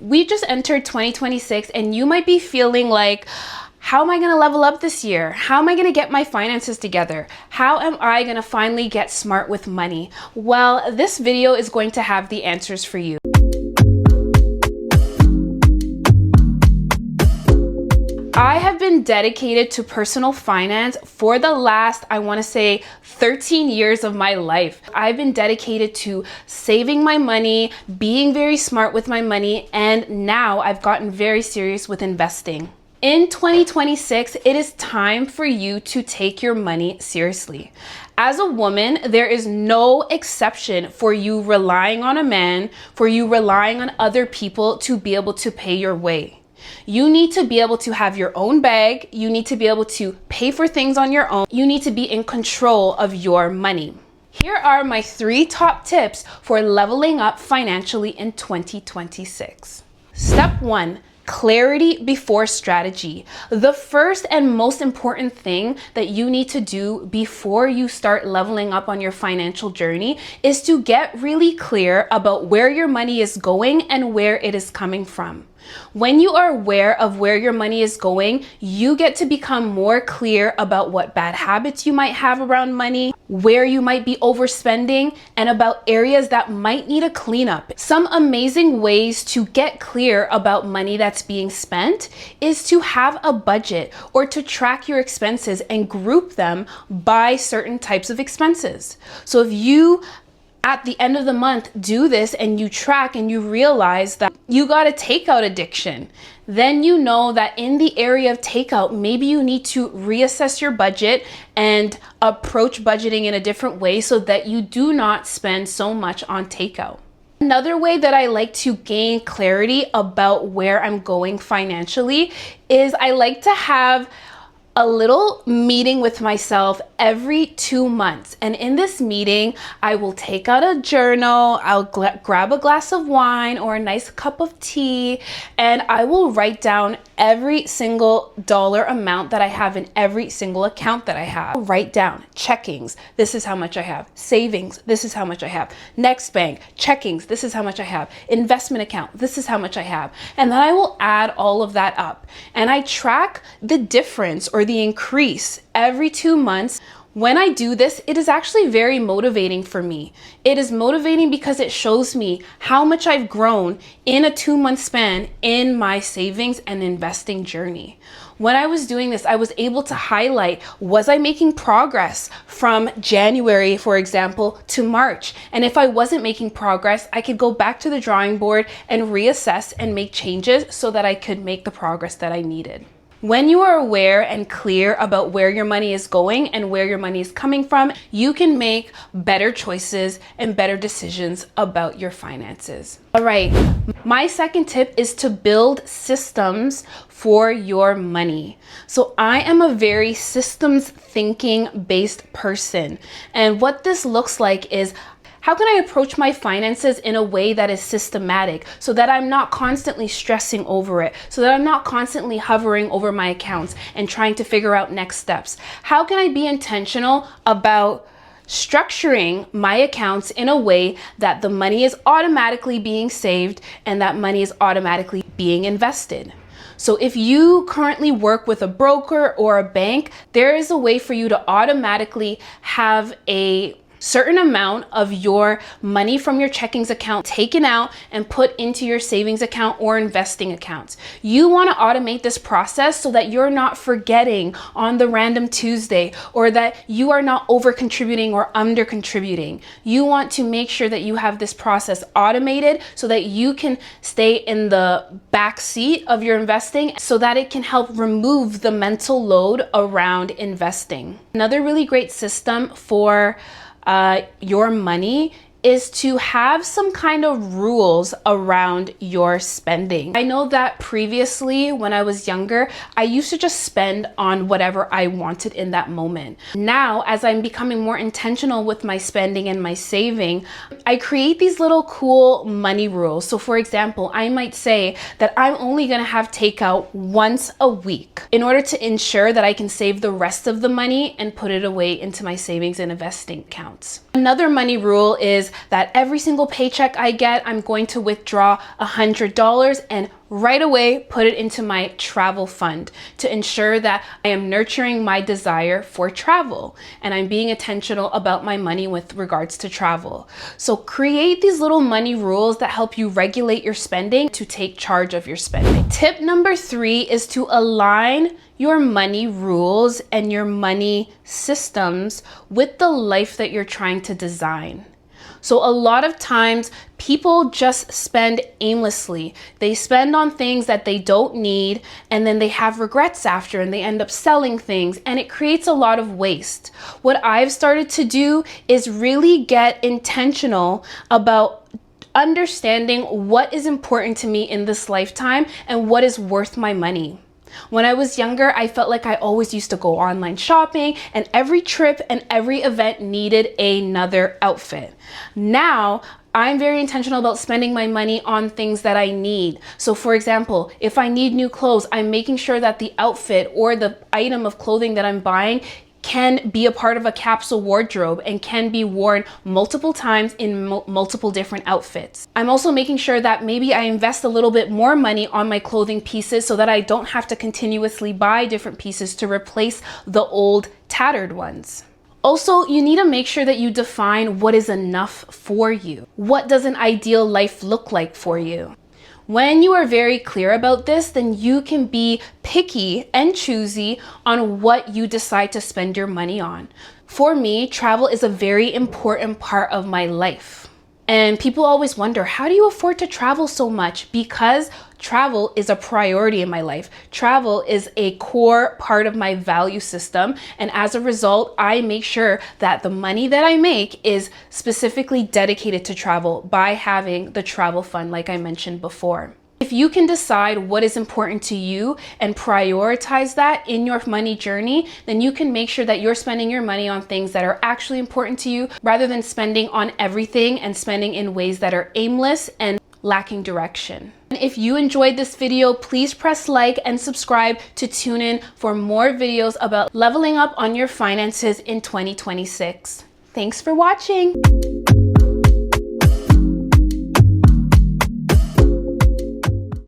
We just entered 2026 and you might be feeling like, how am I going to level up this year? How am I going to get my finances together? How am I going to finally get smart with money? Well, this video is going to have the answers for you. I have been dedicated to personal finance for the last, I want to say, 13 years of my life. I've been dedicated to saving my money, being very smart with my money, and now I've gotten very serious with investing. In 2026, it is time for you to take your money seriously. As a woman, there is no exception for you relying on a man, for you relying on other people to be able to pay your way. You need to be able to have your own bag. You need to be able to pay for things on your own. You need to be in control of your money. Here are my 3 top tips for leveling up financially in 2026. Step 1. Clarity before strategy. The first and most important thing that you need to do before you start leveling up on your financial journey is to get really clear about where your money is going and where it is coming from. When you are aware of where your money is going, you get to become more clear about what bad habits you might have around money, where you might be overspending, and about areas that might need a cleanup. Some amazing ways to get clear about money that's being spent is to have a budget or to track your expenses and group them by certain types of expenses. So if you at the end of the month do this and you track and you realize that you got a takeout addiction, then you know that in the area of takeout, maybe you need to reassess your budget and approach budgeting in a different way so that you do not spend so much on takeout. Another way that I like to gain clarity about where I'm going financially is I like to have a little meeting with myself every 2 months. And in this meeting, I will take out a journal, I'll grab a glass of wine or a nice cup of tea, and I will write down every single dollar amount that I have in every single account that I have. I'll write down checkings, this is how much I have. Savings, this is how much I have. Next bank, checkings, this is how much I have. Investment account, this is how much I have. And then I will add all of that up. And I track the difference or the increase every 2 months. When I do this, it is actually very motivating for me. It is motivating because it shows me how much I've grown in a 2-month span in my savings and investing journey. When I was doing this, I was able to highlight, was I making progress from January, for example, to March? And if I wasn't making progress, I could go back to the drawing board and reassess and make changes so that I could make the progress that I needed. When you are aware and clear about where your money is going and where your money is coming from, you can make better choices and better decisions about your finances. All right, my second tip is to build systems for your money. So I am a very systems thinking based person. And what this looks like is, how can I approach my finances in a way that is systematic so that I'm not constantly stressing over it, so that I'm not constantly hovering over my accounts and trying to figure out next steps? How can I be intentional about structuring my accounts in a way that the money is automatically being saved and that money is automatically being invested? So if you currently work with a broker or a bank, there is a way for you to automatically have a certain amount of your money from your checkings account taken out and put into your savings account or investing accounts. You want to automate this process so that you're not forgetting on the random Tuesday, or that you are not over contributing or under contributing. You want to make sure that you have this process automated so that you can stay in the back seat of your investing so that it can help remove the mental load around investing. Another really great system for your money is to have some kind of rules around your spending. I know that previously when I was younger, I used to just spend on whatever I wanted in that moment. Now, as I'm becoming more intentional with my spending and my saving, I create these little cool money rules. So for example, I might say that I'm only gonna have takeout once a week in order to ensure that I can save the rest of the money and put it away into my savings and investing accounts. Another money rule is is that every single paycheck I get, I'm going to withdraw $100 and right away put it into my travel fund to ensure that I am nurturing my desire for travel and I'm being intentional about my money with regards to travel. So create these little money rules that help you regulate your spending to take charge of your spending. Tip number 3 is to align your money rules and your money systems with the life that you're trying to design. So a lot of times people just spend aimlessly. They spend on things that they don't need and then they have regrets after and they end up selling things and it creates a lot of waste. What I've started to do is really get intentional about understanding what is important to me in this lifetime and what is worth my money. When I was younger, I felt like I always used to go online shopping and every trip and every event needed another outfit. Now, I'm very intentional about spending my money on things that I need. So for example, if I need new clothes, I'm making sure that the outfit or the item of clothing that I'm buying can be a part of a capsule wardrobe and can be worn multiple times in multiple different outfits. I'm also making sure that maybe I invest a little bit more money on my clothing pieces so that I don't have to continuously buy different pieces to replace the old tattered ones. Also, you need to make sure that you define what is enough for you. What does an ideal life look like for you? When you are very clear about this, then you can be picky and choosy on what you decide to spend your money on. For me, travel is a very important part of my life. And people always wonder, how do you afford to travel so much? Because travel is a priority in my life. Travel is a core part of my value system. And as a result, I make sure that the money that I make is specifically dedicated to travel by having the travel fund, like I mentioned before. If you can decide what is important to you and prioritize that in your money journey, then you can make sure that you're spending your money on things that are actually important to you rather than spending on everything and spending in ways that are aimless and lacking direction. And if you enjoyed this video, please press like and subscribe to tune in for more videos about leveling up on your finances in 2026. Thanks for watching.